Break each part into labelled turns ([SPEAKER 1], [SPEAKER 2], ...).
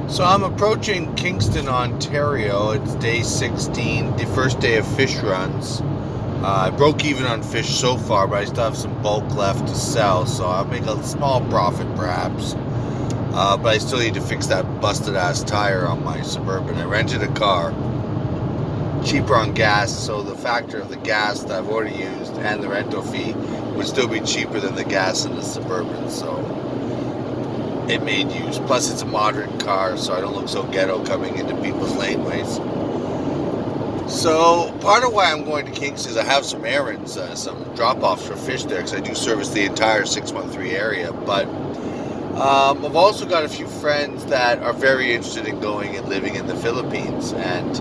[SPEAKER 1] So I'm approaching Kingston, Ontario. It's day 16, the first day of fish runs. I broke even on fish so far, but I still have some bulk left to sell, so I'll make a small profit perhaps. But I still need to fix that busted ass tire on my Suburban. I rented a car, cheaper on gas, so the factor of the gas that I've already used and the rental fee would still be cheaper than the gas in the Suburban, so it made use. Plus, it's a modern car, so I don't look so ghetto coming into people's laneways. So, part of why I'm going to Kinks is I have some errands, some drop-offs for fish there, because I do service the entire 613 area. But I've also got a few friends that are very interested in going and living in the Philippines, and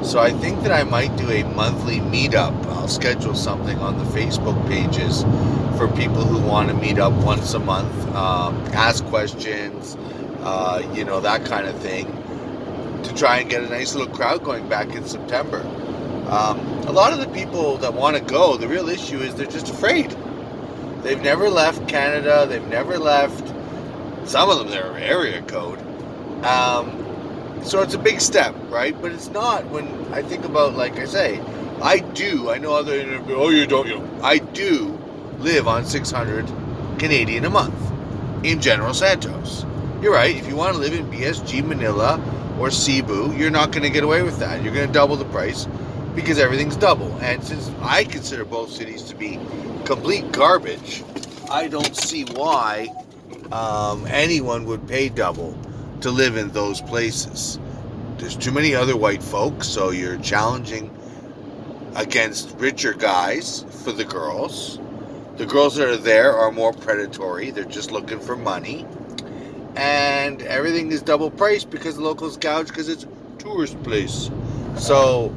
[SPEAKER 1] so I think that I might do a monthly meetup. I'll schedule something on the Facebook pages for people who want to meet up once a month, ask questions, that kind of thing, to try and get a nice little crowd going back in September. A lot of the people that want to go, the real issue is they're just afraid. They've never left Canada. They've never left, some of them, their area code. So it's a big step, right? But it's not when I think about, like I say, I know other interviews, oh, you don't, I do live on 600 Canadian a month in General Santos. You're right, if you want to live in BSG, Manila, or Cebu, you're not going to get away with that. You're going to double the price because everything's double. And since I consider both cities to be complete garbage, I don't see why anyone would pay double to live in those places. There's too many other white folks, so you're challenging against richer guys for the girls. The girls that are there are more predatory. They're just looking for money. And everything is double priced because the locals gouge because it's a tourist place. So,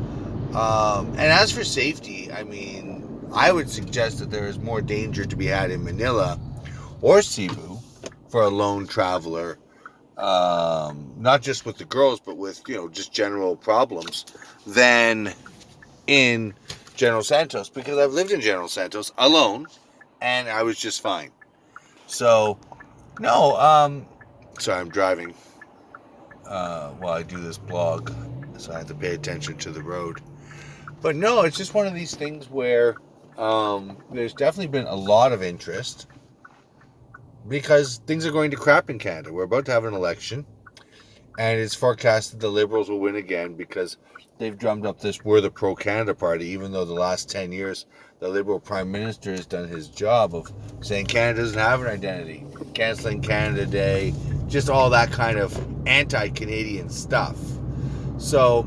[SPEAKER 1] and as for safety, I mean, I would suggest that there is more danger to be had in Manila or Cebu for a lone traveler. Not just with the girls, but with, just general problems, than in General Santos, because I've lived in General Santos alone and I was just fine. So, no, sorry, I'm driving while I do this blog, so I have to pay attention to the road. But no, it's just one of these things where there's definitely been a lot of interest because things are going to crap in Canada. We're about to have an election, and it's forecasted the Liberals will win again because they've drummed up this "we're the pro-Canada party," even though the last 10 years the Liberal Prime Minister has done his job of saying Canada doesn't have an identity, cancelling Canada Day, just all that kind of anti-Canadian stuff. So,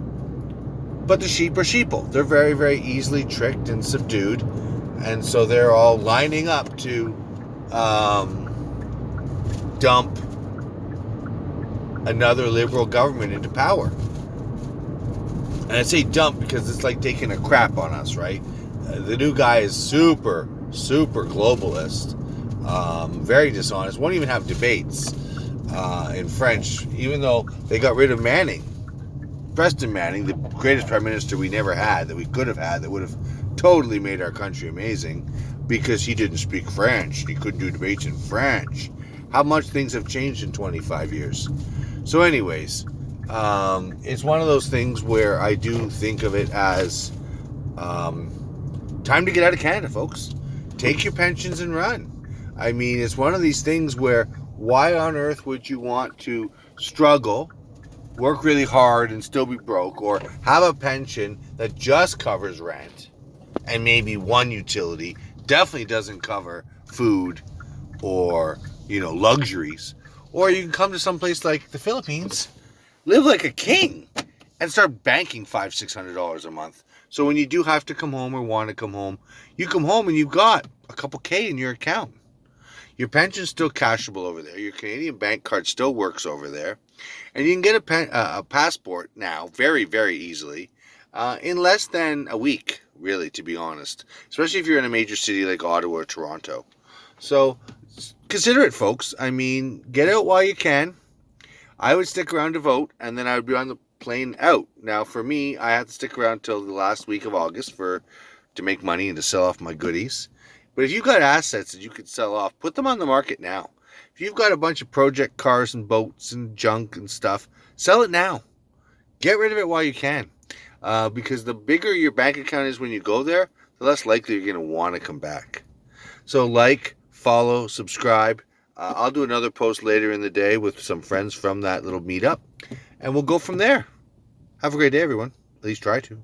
[SPEAKER 1] but the sheep are sheeple. They're very, very easily tricked and subdued, and so they're all lining up to dump another Liberal government into power. And I say dump because it's like taking a crap on us, right? The new guy is super, super globalist, very dishonest, won't even have debates in French, even though they got rid of Manning. Preston Manning, the greatest prime minister we never had, that we could have had, that would have totally made our country amazing, because he didn't speak French. He couldn't do debates in French. How much things have changed in 25 years. So anyways, it's one of those things where I do think of it as time to get out of Canada, folks. Take your pensions and run. I mean, it's one of these things where why on earth would you want to struggle, work really hard and still be broke, or have a pension that just covers rent and maybe one utility, definitely doesn't cover food or, luxuries. Or you can come to some place like the Philippines, live like a king, and start banking $500-$600 a month. So when you do have to come home or want to come home, you come home and you've got a couple K in your account. Your pension's still cashable over there. Your Canadian bank card still works over there. And you can get a passport now very, very easily in less than a week, really, to be honest. Especially if you're in a major city like Ottawa or Toronto. So consider it, folks. I mean, get out while you can. I would stick around to vote, and then I would be on the plane out. Now, for me, I have to stick around till the last week of August to make money and to sell off my goodies. But if you've got assets that you could sell off, put them on the market now. If you've got a bunch of project cars and boats and junk and stuff, sell it now. Get rid of it while you can. Because the bigger your bank account is when you go there, the less likely you're going to want to come back. So like, follow, subscribe. I'll do another post later in the day with some friends from that little meetup, and we'll go from there. Have a great day, everyone. At least try to.